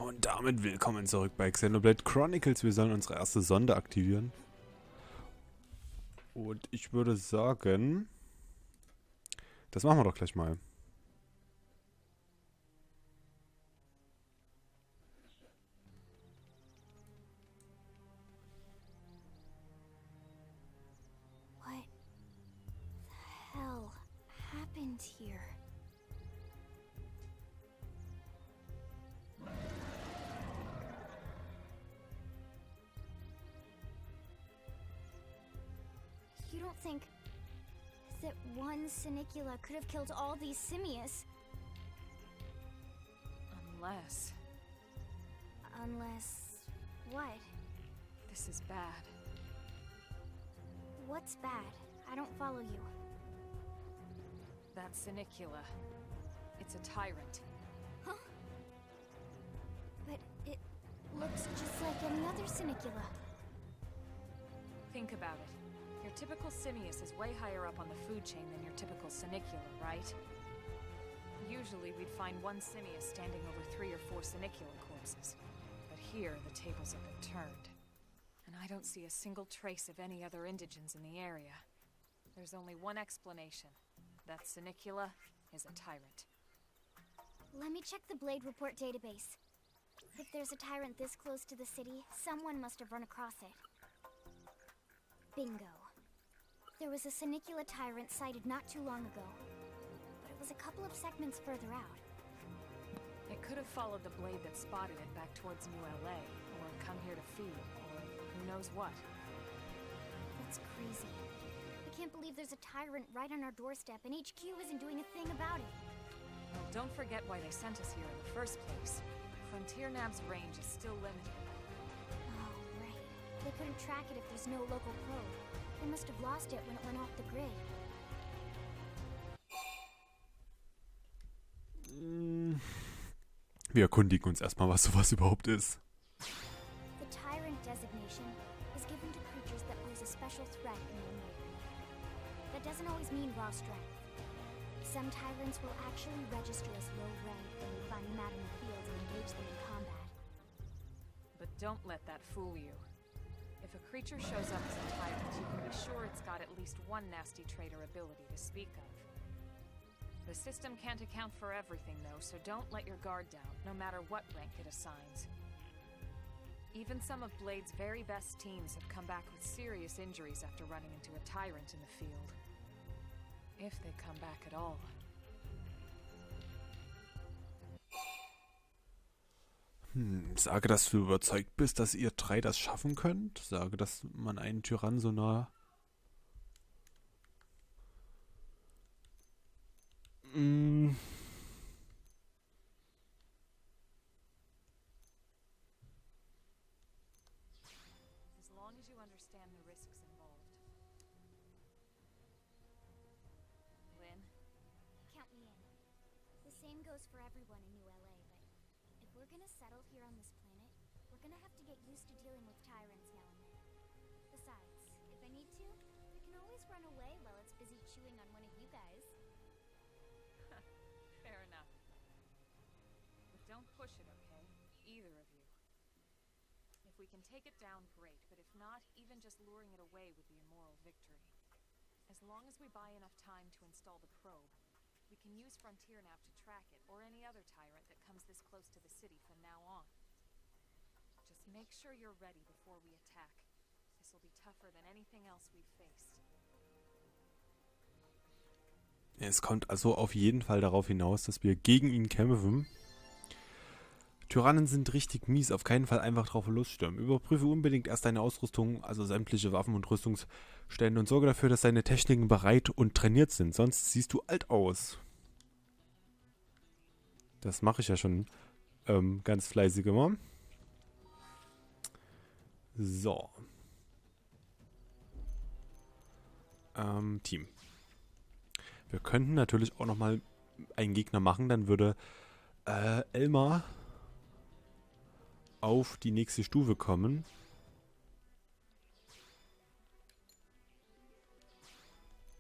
Und damit willkommen zurück bei Xenoblade Chronicles. Wir sollen unsere erste Sonde aktivieren. Und ich würde sagen, das machen wir doch gleich mal. What the hell happened here? You don't think that one Sinicula could have killed all these simius? Unless Unless... what? this is bad. What's bad? I don't follow you. That Sinicula. It's a tyrant. Huh? But it looks just like any other Sinicula. Think about it. Your typical simius is way higher up on the food chain than your typical Sinicula, right? Usually we'd find one simius standing over 3 or 4 Sinicula corpses. But here, the tables have been turned. And I don't see a single trace of any other indigents in the area. There's only one explanation. That Sinicula is a tyrant. Let me check the Blade Report database. If there's a tyrant this close to the city, someone must have run across it. Bingo. There was a Sinicula tyrant sighted not too long ago, but it was a couple of segments further out. It could have followed the blade that spotted it back towards New LA, or come here to feed, or who knows what. That's crazy. I can't believe there's a tyrant right on our doorstep and HQ isn't doing a thing about it. Well, don't forget why they sent us here in the first place. Frontier Nav's range is still limited. Oh, right. They couldn't track it if there's no local probe. They must have lost it when it went off the grid. Wir erkundigen uns erstmal, was sowas überhaupt ist. The tyrant designation is given to creatures that pose a special threat in their neighborhood. That doesn't always mean raw strength. Some tyrants will actually register as low rank when you find them out in the field and engage them in combat. But don't let that fool you. If a creature shows up as a tyrant, you can be sure it's got at least one nasty trait or ability to speak of. The system can't account for everything, though, so don't let your guard down, no matter what rank it assigns. Even some of Blade's very best teams have come back with serious injuries after running into a tyrant in the field. If they come back at all. Sage, dass du überzeugt bist, dass ihr 3 das schaffen könnt. Sage, dass man einen Tyrannen so nah... As long as you understand the risks involved. Lynn? Count me in. The same goes for everyone in New LA, but if we're gonna settle here on this planet, we're gonna have to get used to dealing with tyrants now and then. Besides, if I need to, we can always run away while it's busy chewing on one of you guys. Fair enough. But don't push it, okay? Either of you. If we can take it down, great, but if not, even just luring it away would be a moral victory. As long as we buy enough time to install the probe, we can use Frontier Nav to track it, or any other tyrant that comes this close to the city from now on. Just make sure you're ready before we attack. This'll be tougher than anything else we've faced. Es kommt also auf jeden Fall darauf hinaus, dass wir gegen ihn kämpfen. Tyrannen sind richtig mies, auf keinen Fall einfach drauf losstürmen. Überprüfe unbedingt erst deine Ausrüstung, also sämtliche Waffen und Rüstungsstände, und sorge dafür, dass deine Techniken bereit und trainiert sind, sonst siehst du alt aus. Das mache ich ja schon ganz fleißig immer. So. Team. Wir könnten natürlich auch nochmal einen Gegner machen, dann würde Elmar auf die nächste Stufe kommen.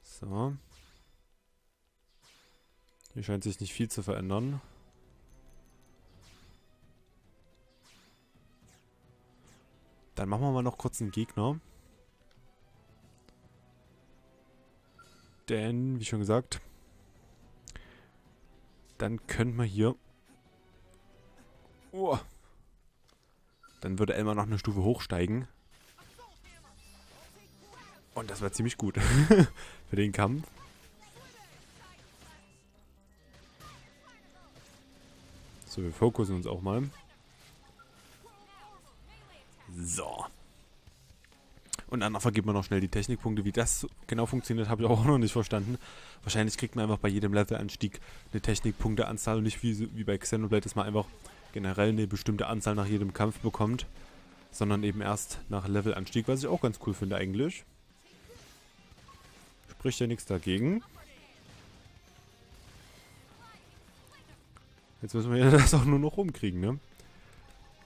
So. Hier scheint sich nicht viel zu verändern. Dann machen wir mal noch kurz einen Gegner. Denn, wie schon gesagt, dann könnten wir hier... Dann würde Elmar noch eine Stufe hochsteigen. Und das wäre ziemlich gut für den Kampf. So, wir fokussen uns auch mal. So. Und dann vergibt man noch schnell die Technikpunkte. Wie das genau funktioniert, habe ich auch noch nicht verstanden. Wahrscheinlich kriegt man einfach bei jedem Levelanstieg eine Technikpunkteanzahl und nicht wie bei Xenoblade, dass man einfach generell eine bestimmte Anzahl nach jedem Kampf bekommt. Sondern eben erst nach Levelanstieg, was ich auch ganz cool finde eigentlich. Spricht ja nichts dagegen. Jetzt müssen wir ja das auch nur noch rumkriegen, ne?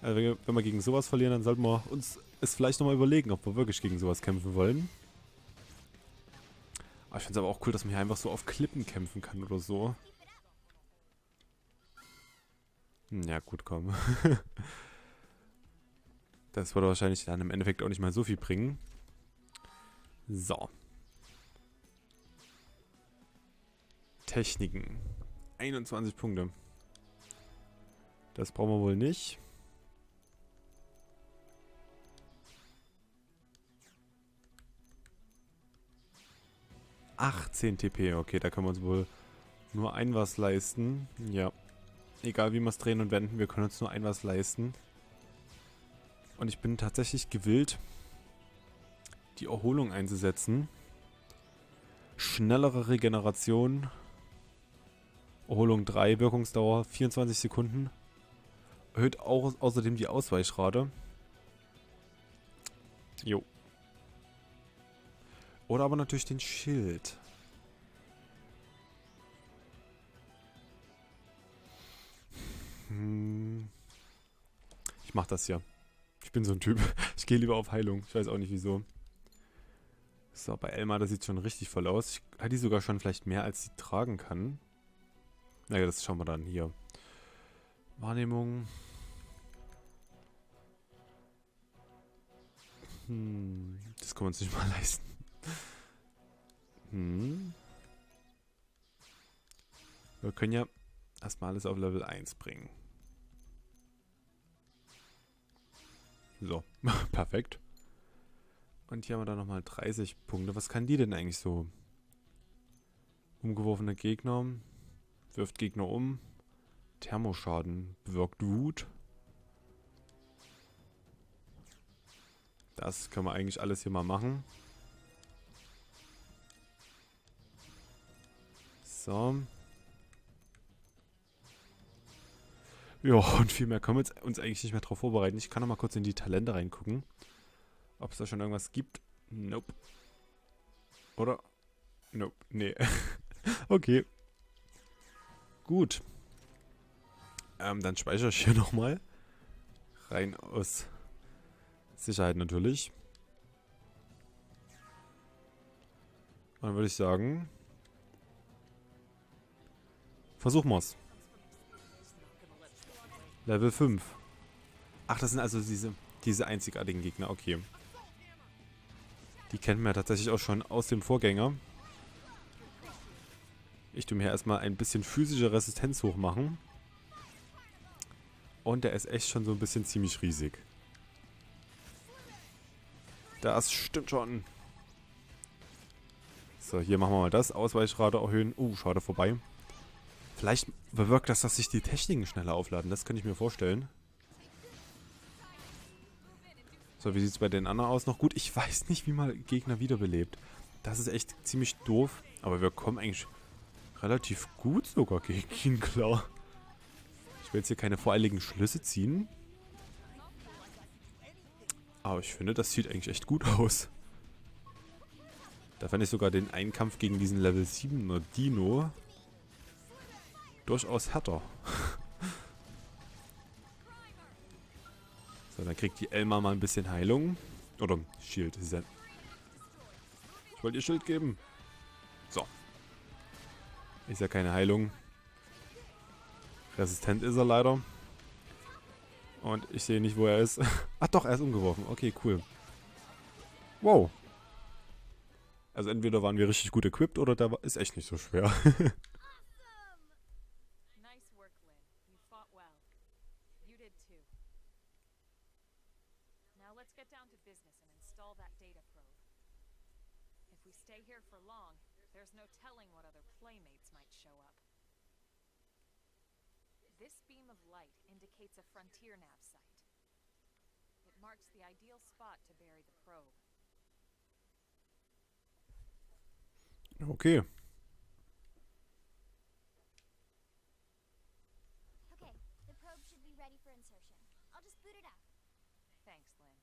Also wenn wir gegen sowas verlieren, dann sollten wir uns es vielleicht nochmal überlegen, ob wir wirklich gegen sowas kämpfen wollen. Aber ich finde es aber auch cool, dass man hier einfach so auf Klippen kämpfen kann oder so. Ja, gut, komm. Das würde wahrscheinlich dann im Endeffekt auch nicht mal so viel bringen. So. Techniken. 21 Punkte. Das brauchen wir wohl nicht. (18 TP). Okay, da können wir uns wohl nur ein was leisten. Ja. Egal wie wir es drehen und wenden, wir können uns nur ein was leisten. Und ich bin tatsächlich gewillt, die Erholung einzusetzen. Schnellere Regeneration. Erholung 3, Wirkungsdauer 24 Sekunden. Erhöht auch außerdem die Ausweichrate. Jo. Oder aber natürlich den Schild. Ich mach das ja. Ich bin so ein Typ. Ich gehe lieber auf Heilung. Ich weiß auch nicht wieso. So, bei Elmar, das sieht schon richtig voll aus. Ich hatte die sogar schon vielleicht mehr, als sie tragen kann. Naja, das schauen wir dann hier. Wahrnehmung. Das können wir uns nicht mal leisten. Wir können ja erstmal alles auf Level 1 bringen. So, perfekt. Und hier haben wir dann nochmal 30 Punkte. Was kann die denn eigentlich so? Umgeworfene Gegner. Wirft Gegner um. Thermoschaden. Bewirkt Wut. Das können wir eigentlich alles hier mal machen. So. Ja, und viel mehr können wir uns eigentlich nicht mehr drauf vorbereiten. Ich kann noch mal kurz in die Talente reingucken. Ob es da schon irgendwas gibt. Nope. Oder? Nope. Nee. Okay. Gut. Dann speichere ich hier nochmal. Rein aus Sicherheit natürlich. Und dann würde ich sagen, versuchen wir es. Level 5. Ach, das sind also diese einzigartigen Gegner. Okay. Die kennt man ja tatsächlich auch schon aus dem Vorgänger. Ich tue mir hier erstmal ein bisschen physische Resistenz hochmachen. Und der ist echt schon so ein bisschen ziemlich riesig. Das stimmt schon. So, hier machen wir mal das. Ausweichrate erhöhen. Schade vorbei. Vielleicht bewirkt das, dass sich die Techniken schneller aufladen. Das könnte ich mir vorstellen. So, wie sieht es bei den anderen aus? Noch gut. Ich weiß nicht, wie man Gegner wiederbelebt. Das ist echt ziemlich doof. Aber wir kommen eigentlich relativ gut sogar gegen ihn klar. Ich will jetzt hier keine voreiligen Schlüsse ziehen. Aber ich finde, das sieht eigentlich echt gut aus. Da fand ich sogar den Einkampf gegen diesen Level 7er Dino durchaus härter. So, dann kriegt die Elmar mal ein bisschen Heilung. Oder Shield. Ich wollte ihr Schild geben. So. Ist ja keine Heilung. Resistent ist er leider. Und ich sehe nicht, wo er ist. Ach doch, er ist umgeworfen. Okay, cool. Wow. Also entweder waren wir richtig gut equipped oder der ist echt nicht so schwer. Nice work, Lynn. You fought well. You did too. Now let's get down to business and install that data probe. If we stay here for long, there's no telling what other playmates might show up. This beam of light indicates a frontier nav site. It marks the ideal spot to bury the probe. Okay. Okay, the probe should be ready for insertion. I'll just boot it up. Thanks, Lynn.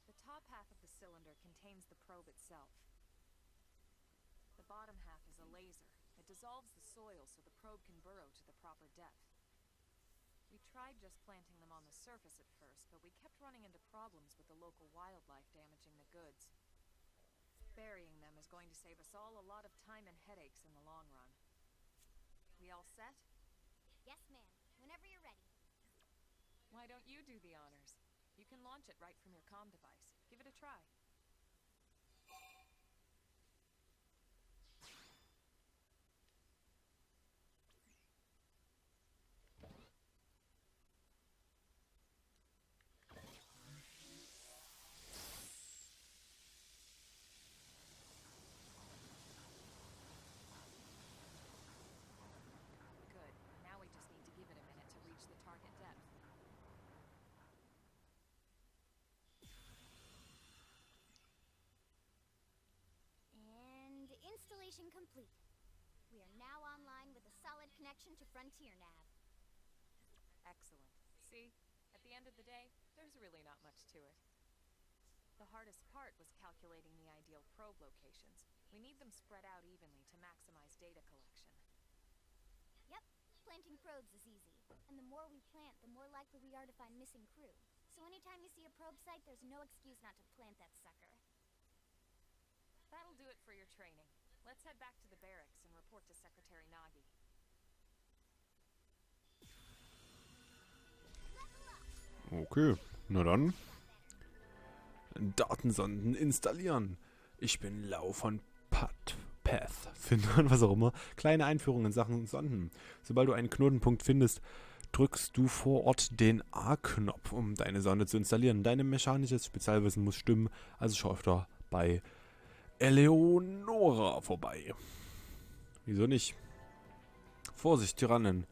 The top half of the cylinder contains the probe itself. The bottom half is a laser. It dissolves the soil so the probe can burrow to the proper depth. We tried just planting them on the surface at first, but we kept running into problems with the local wildlife damaging the goods. Burying them is going to save us all a lot of time and headaches in the long run. We all set? Yes, ma'am. Whenever you're ready. Why don't you do the honors? You can launch it right from your comm device. Give it a try. Good. Now we just need to give it a minute to reach the target depth. And installation complete. We are now online with a solid connection to Frontier Nav. Excellent. See, at the end of the day, there's really not much to it. The hardest part was calculating the ideal probe locations. We need them spread out evenly to maximize data collection. Yep, planting probes is easy. And the more we plant, the more likely we are to find missing crew. So anytime you see a probe site, there's no excuse not to plant that sucker. That'll do it for your training. Let's head back to the barracks and report to Secretary Nagi. Okay, na dann. Datensonden installieren. Ich bin Lau von Path, Findern, was auch immer. Kleine Einführung in Sachen Sonden. Sobald du einen Knotenpunkt findest, drückst du vor Ort den A-Knopf, um deine Sonde zu installieren. Dein mechanisches Spezialwissen muss stimmen, also schau öfter bei Eleonora vorbei. Wieso nicht? Vorsicht, Tyrannen.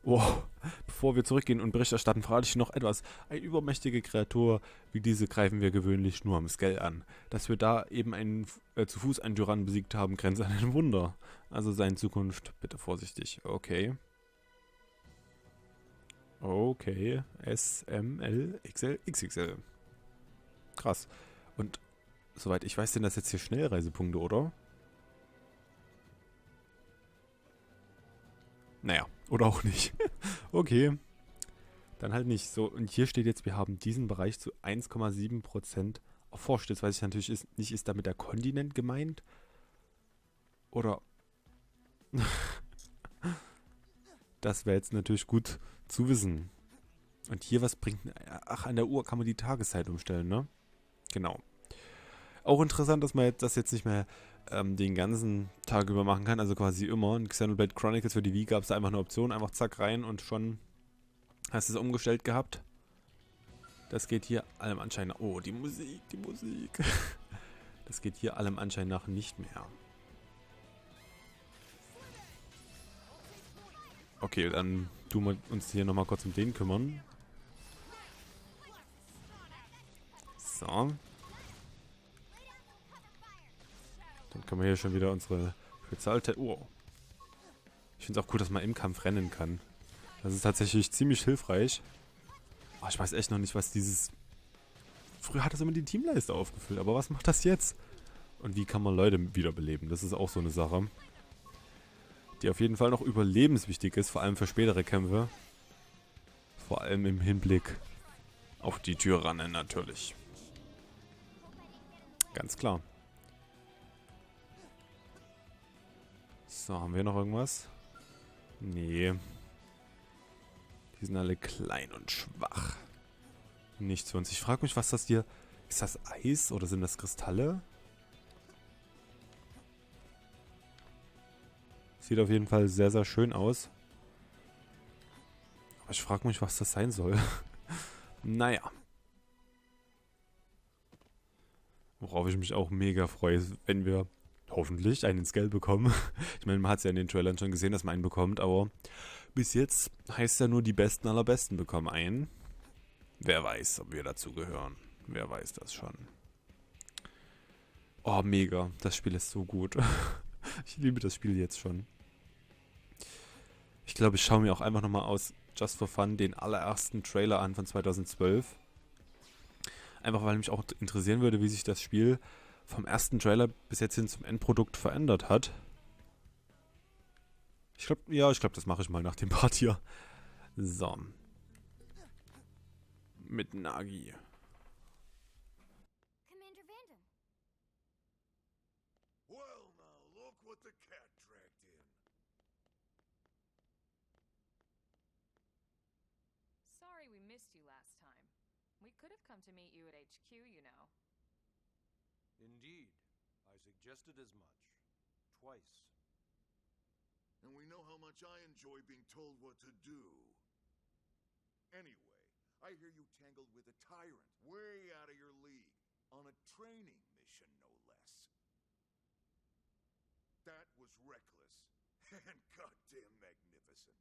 Oh, bevor wir zurückgehen und Bericht erstatten, frage ich noch etwas. Eine übermächtige Kreatur wie diese greifen wir gewöhnlich nur am Skell an. Dass wir da eben zu Fuß einen Tyrannen besiegt haben, grenzt an ein Wunder. Also sei in Zukunft bitte vorsichtig. Okay. Okay. S, M, L, XL, XXL. Krass. Und soweit ich weiß, sind das jetzt hier Schnellreisepunkte, oder? Naja, oder auch nicht. Okay. Dann halt nicht so. Und hier steht jetzt, wir haben diesen Bereich zu 1,7% erforscht. Jetzt weiß ich natürlich nicht, ist damit der Kontinent gemeint? Oder... Das wäre jetzt natürlich gut zu wissen. Und hier, was bringt... Ach, an der Uhr kann man die Tageszeit umstellen, ne? Genau. Auch interessant, dass man das jetzt nicht mehr den ganzen Tag über machen kann. Also quasi immer. In Xenoblade Chronicles für die Wii gab es da einfach eine Option. Einfach zack rein und schon hast du es umgestellt gehabt. Das geht hier allem Anschein nach... Oh, die Musik, die Musik. Das geht hier allem Anschein nach nicht mehr. Okay, dann tun wir uns hier nochmal kurz um den kümmern. So. Dann können wir hier schon wieder unsere Spezialtechnik... Oh. Ich finde es auch cool, dass man im Kampf rennen kann. Das ist tatsächlich ziemlich hilfreich. Oh, ich weiß echt noch nicht, was dieses... Früher hat das immer die Teamleiste aufgefüllt, aber was macht das jetzt? Und wie kann man Leute wiederbeleben? Das ist auch so eine Sache, die auf jeden Fall noch überlebenswichtig ist, vor allem für spätere Kämpfe. Vor allem im Hinblick auf die Tyrannen natürlich. Ganz klar. So, haben wir noch irgendwas? Nee. Die sind alle klein und schwach. Nichts für uns. Ich frage mich, was das hier... Ist das Eis oder sind das Kristalle? Sieht auf jeden Fall sehr, sehr schön aus. Aber ich frage mich, was das sein soll. Naja. Worauf ich mich auch mega freue, wenn wir hoffentlich einen Scale bekommen. Ich meine, man hat es ja in den Trailern schon gesehen, dass man einen bekommt, aber bis jetzt heißt ja nur, die Besten aller Besten bekommen einen. Wer weiß, ob wir dazu gehören. Wer weiß das schon. Oh, mega. Das Spiel ist so gut. Ich liebe das Spiel jetzt schon. Ich glaube, ich schaue mir auch einfach nochmal aus Just for Fun den allerersten Trailer an von 2012. Einfach weil mich auch interessieren würde, wie sich das Spiel vom ersten Trailer bis jetzt hin zum Endprodukt verändert hat. Ich glaube, das mache ich mal nach dem Part hier. So. Mit Nagi. Commander Vandam. Well, now look what the cat dragged in. Sorry we missed you last time. We could have come to meet you at HQ, you know. Indeed. I suggested as much. Twice. And we know how much I enjoy being told what to do. Anyway, I hear you tangled with a tyrant, way out of your league, on a training mission, no less. That was reckless, and goddamn magnificent.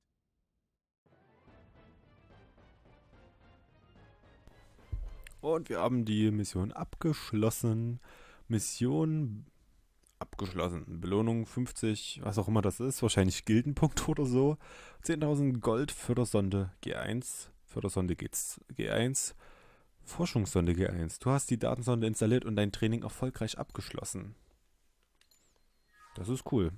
Und wir haben die Mission abgeschlossen. Mission abgeschlossen. Belohnung 50, was auch immer das ist. Wahrscheinlich Gildenpunkt oder so. 10.000 Gold, Fördersonde G1. Fördersonde G1. Forschungssonde G1. Du hast die Datensonde installiert und dein Training erfolgreich abgeschlossen. Das ist cool.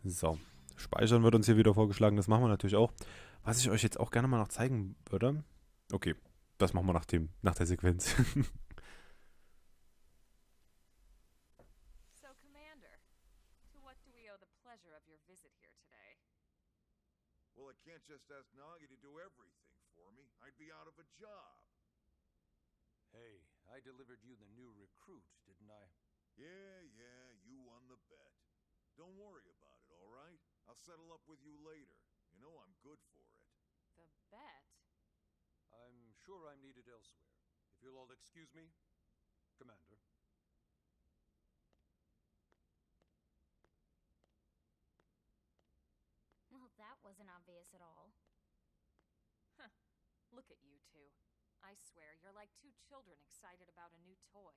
So. Speichern wird uns hier wieder vorgeschlagen. Das machen wir natürlich auch. Was ich euch jetzt auch gerne mal noch zeigen würde. Okay, das machen wir nach der Sequenz. So, Commander, to what do we owe the pleasure of your visit here today? Well, I can't just ask Nagi to do everything for me. I'd be out of a job. Hey, I delivered you the new recruit, didn't I? Yeah, you won the bet. Don't worry about it, all right? I'll settle up with you later. You know I'm good for it. The bet? I'm sure I'm needed elsewhere. If you'll all excuse me, Commander. Well, that wasn't obvious at all. Huh. Look at you two. I swear, you're like two children excited about a new toy.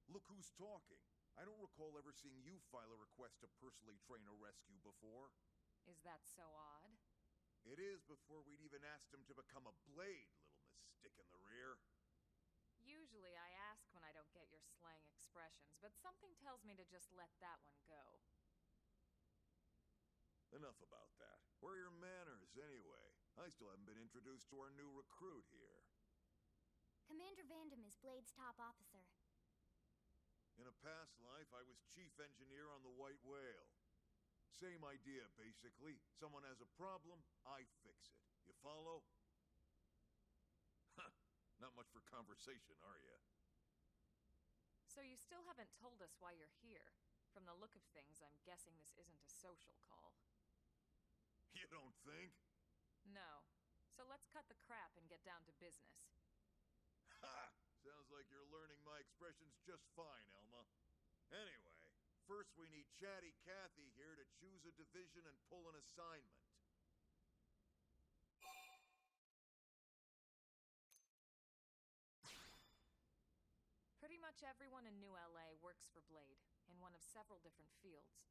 Look who's talking. I don't recall ever seeing you file a request to personally train a rescue before. Is that so odd? It is before we'd even asked him to become a blade, little miss stick in the rear. Usually I ask when I don't get your slang expressions, but something tells me to just let that one go. Enough about that. Where are your manners, anyway? I still haven't been introduced to our new recruit here. Commander Vandam is Blade's top officer. In a past life, I was chief engineer on the White Whale. Same idea, basically. Someone has a problem, I fix it. You follow? Huh. Not much for conversation, are you? So you still haven't told us why you're here. From the look of things, I'm guessing this isn't a social call. You don't think? No. So let's cut the crap and get down to business. Ha! Sounds like you're learning my expressions just fine, Elma. Anyway, first we need Chatty Cathy here to choose a division and pull an assignment. Pretty much everyone in New LA works for Blade, in one of several different fields.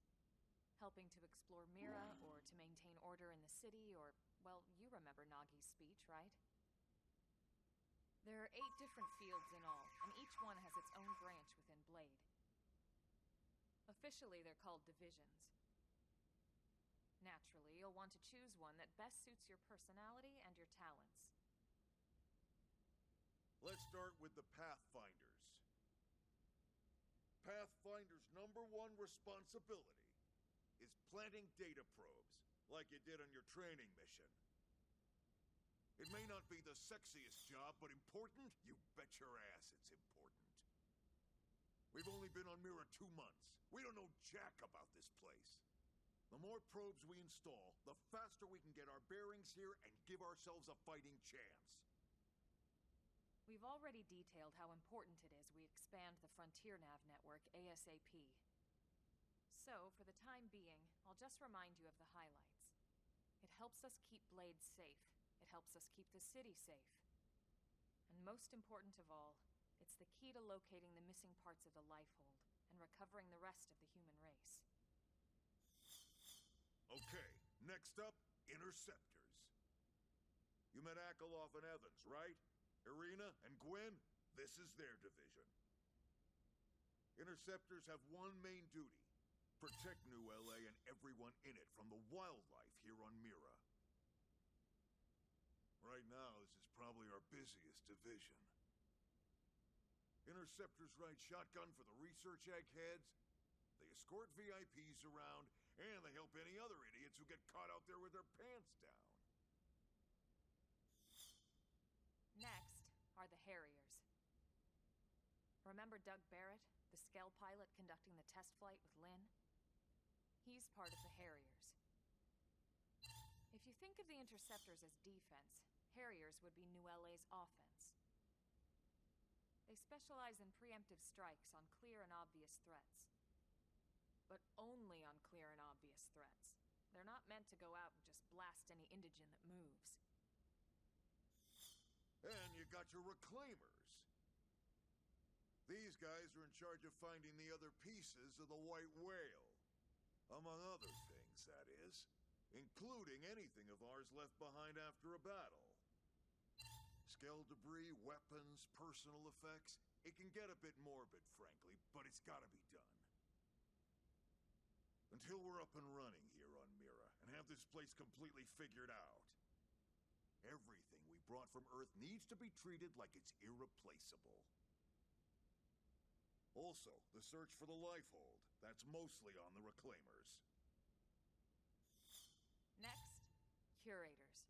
Helping to explore Mira, or to maintain order in the city, or, well, you remember Nagi's speech, right? There are 8 different fields in all, and each one has its own branch within Blade. Officially, they're called divisions. Naturally, you'll want to choose one that best suits your personality and your talents. Let's start with the Pathfinders. Pathfinder's #1 responsibility: is planting data probes, like you did on your training mission. It may not be the sexiest job, but important? You bet your ass it's important. We've only been on Mira 2 months. We don't know jack about this place. The more probes we install, the faster we can get our bearings here and give ourselves a fighting chance. We've already detailed how important it is we expand the Frontier Nav network ASAP. So, for the time being, I'll just remind you of the highlights. It helps us keep Blade safe. It helps us keep the city safe. And most important of all, it's the key to locating the missing parts of the Lifehold and recovering the rest of the human race. Okay, next up, Interceptors. You met Akalov and Evans, right? Irina and Gwen? This is their division. Interceptors have one main duty: protect New LA and everyone in it from the wildlife here on Mira. Right now, this is probably our busiest division. Interceptors ride shotgun for the research eggheads, they escort VIPs around, and they help any other idiots who get caught out there with their pants down. Next are the Harriers. Remember Doug Barrett, the Skell pilot conducting the test flight with Lynn? He's part of the Harriers. If you think of the Interceptors as defense, Harriers would be New LA's offense. They specialize in preemptive strikes on clear and obvious threats. But only on clear and obvious threats. They're not meant to go out and just blast any indigene that moves. And you got your Reclaimers. These guys are in charge of finding the other pieces of the White Whale. Among other things, that is. Including anything of ours left behind after a battle. Skell debris, weapons, personal effects. It can get a bit morbid, frankly, but it's gotta be done. Until we're up and running here on Mira, and have this place completely figured out. Everything we brought from Earth needs to be treated like it's irreplaceable. Also, the search for the Lifehold. That's mostly on the Reclaimers. Next, Curators.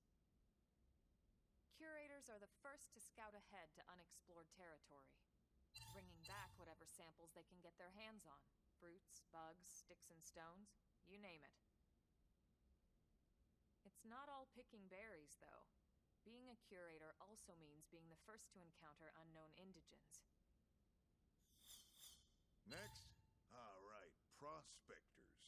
Curators are the first to scout ahead to unexplored territory, bringing back whatever samples they can get their hands on. Fruits, bugs, sticks and stones, you name it. It's not all picking berries, though. Being a curator also means being the first to encounter unknown indigens. Next? All right, prospectors.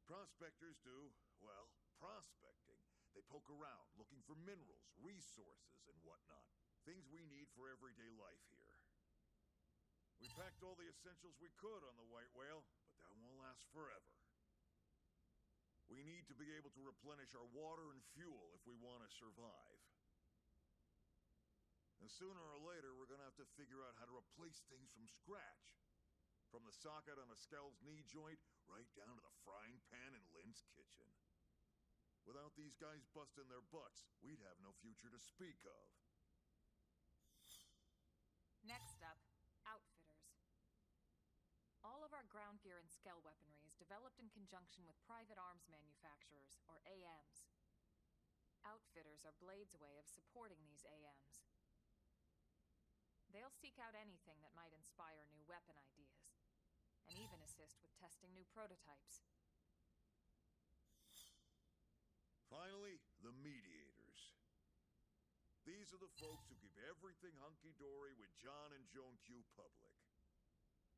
Prospectors do, well, prospecting. They poke around, looking for minerals, resources, and whatnot. Things we need for everyday life here. We packed all the essentials we could on the White Whale, but that won't last forever. We need to be able to replenish our water and fuel if we want to survive. And sooner or later, we're gonna have to figure out how to replace things from scratch. From the socket on a Skell's knee joint, right down to the frying pan in Lynn's kitchen. Without these guys busting their butts, we'd have no future to speak of. Next up, Outfitters. All of our ground gear and Skell weaponry is developed in conjunction with private arms manufacturers, or AMs. Outfitters are Blade's way of supporting these AMs. They'll seek out anything that might inspire new weapon ideas, and even assist with testing new prototypes. Finally, the Mediators. These are the folks who keep everything hunky-dory with John and Joan Q public.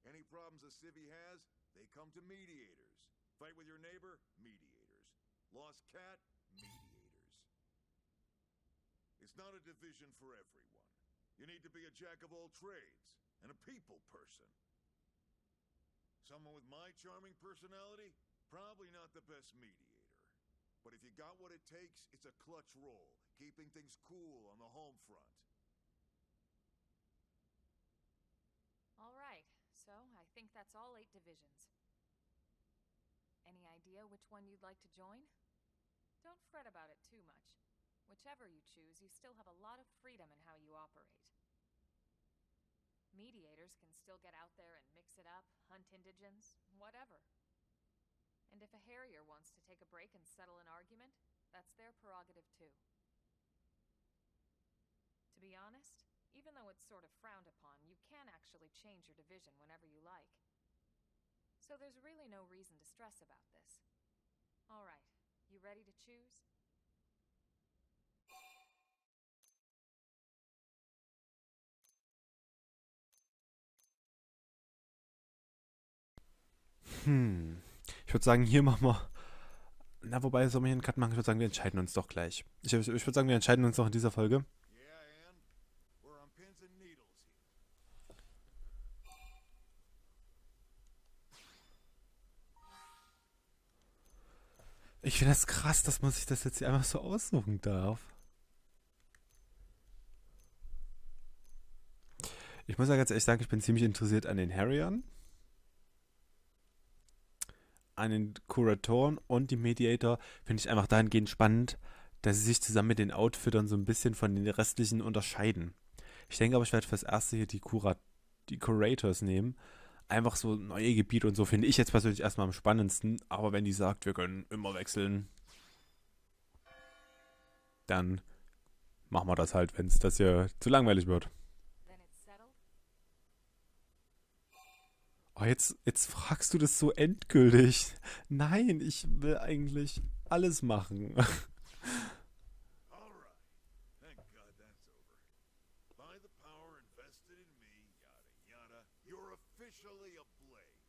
Any problems a civvy has, they come to Mediators. Fight with your neighbor? Mediators. Lost cat? Mediators. It's not a division for everyone. You need to be a jack of all trades, and a people person. Someone with my charming personality? Probably not the best mediator. But if you got what it takes, it's a clutch role, keeping things cool on the home front. All right, so I think that's all 8 divisions. Any idea which one you'd like to join? Don't fret about it too much. Whichever you choose, you still have a lot of freedom in how you operate. Mediators can still get out there and mix it up, hunt indigens, whatever. And if a harrier wants to take a break and settle an argument, that's their prerogative too. To be honest, even though it's sort of frowned upon, you can actually change your division whenever you like. So there's really no reason to stress about this. All right, you ready to choose? Ich würde sagen, hier machen wir... Na, wobei, sollen wir hier einen Cut machen? Ich würde sagen, wir entscheiden uns doch gleich. Ich würde sagen, wir entscheiden uns noch in dieser Folge. Yeah, Ann? We're on pins and needles here. Ich finde das krass, dass man sich das jetzt hier einfach so aussuchen darf. Ich muss ja ganz ehrlich sagen, ich bin ziemlich interessiert an den Harriern, an den Kuratoren und die Mediator. Finde ich einfach dahingehend spannend, dass sie sich zusammen mit den Outfittern so ein bisschen von den restlichen unterscheiden. Ich denke aber, ich werde fürs Erste hier die Curators nehmen. Einfach so neue Gebiete und so finde ich jetzt persönlich erstmal am spannendsten. Aber wenn die sagt, wir können immer wechseln, dann machen wir das halt, wenn es das hier zu langweilig wird. Then it's settled? Oh, jetzt fragst du das so endgültig. Nein, ich will eigentlich alles machen. All right. Thank God that's over. By the power invested in me, yada yada, you're officially a blade.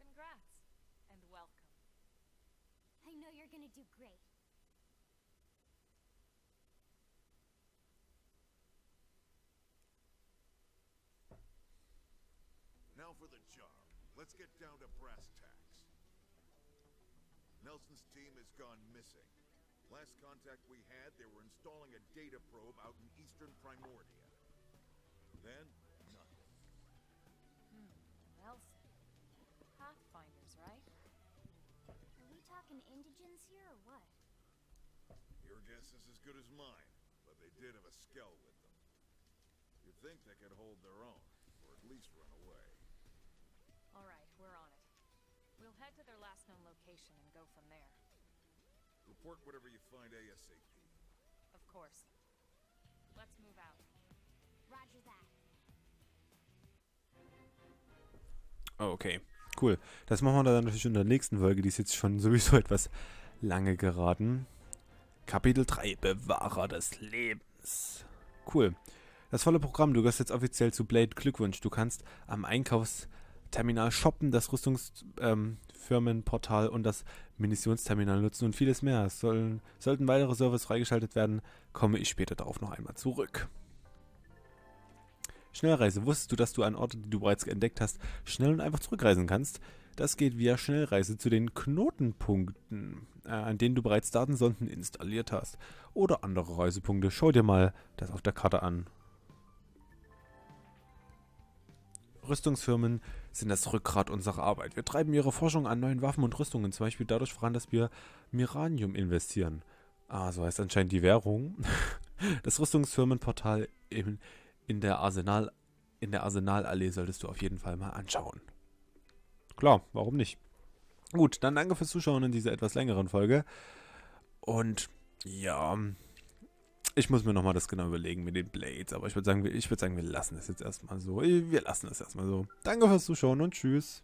Congrats, and welcome. I know you're gonna do great. Now for the job. Let's get down to brass tacks. Nelson's team has gone missing. Last contact we had, they were installing a data probe out in eastern Primordia. Then, nothing. Nelson. Pathfinders, right? Are we talking indigens here or what? Your guess is as good as mine, but they did have a skell with them. You'd think they could hold their own, or at least run away. All right, we're on it. We'll head to their last known location and go from there. Report whatever you find ASAP. Of course. Let's move out. Roger that. Oh, okay, cool. Das machen wir dann natürlich in der nächsten Folge. Die ist jetzt schon sowieso etwas lange geraten. Kapitel 3, Bewahrer des Lebens. Cool. Das volle Programm. Du gehörst jetzt offiziell zu Blade. Glückwunsch. Du kannst am Einkaufsterminal shoppen, das Rüstungsfirmenportal und das Munitionsterminal nutzen und vieles mehr. Sollten weitere Servers freigeschaltet werden, komme ich später darauf noch einmal zurück. Schnellreise. Wusstest du, dass du an Orte, die du bereits entdeckt hast, schnell und einfach zurückreisen kannst? Das geht via Schnellreise zu den Knotenpunkten, an denen du bereits Datensonden installiert hast. Oder andere Reisepunkte. Schau dir mal das auf der Karte an. Rüstungsfirmen sind das Rückgrat unserer Arbeit. Wir treiben ihre Forschung an neuen Waffen und Rüstungen, zum Beispiel dadurch voran, dass wir Miranium investieren. Ah, so heißt anscheinend die Währung. Das Rüstungsfirmenportal in der Arsenalallee solltest du auf jeden Fall mal anschauen. Klar, warum nicht? Gut, dann danke fürs Zuschauen in dieser etwas längeren Folge. Und ja, ich muss mir nochmal das genau überlegen mit den Blades. Aber ich würde sagen, wir lassen es jetzt erstmal so. Wir lassen es erstmal so. Danke fürs Zuschauen und tschüss.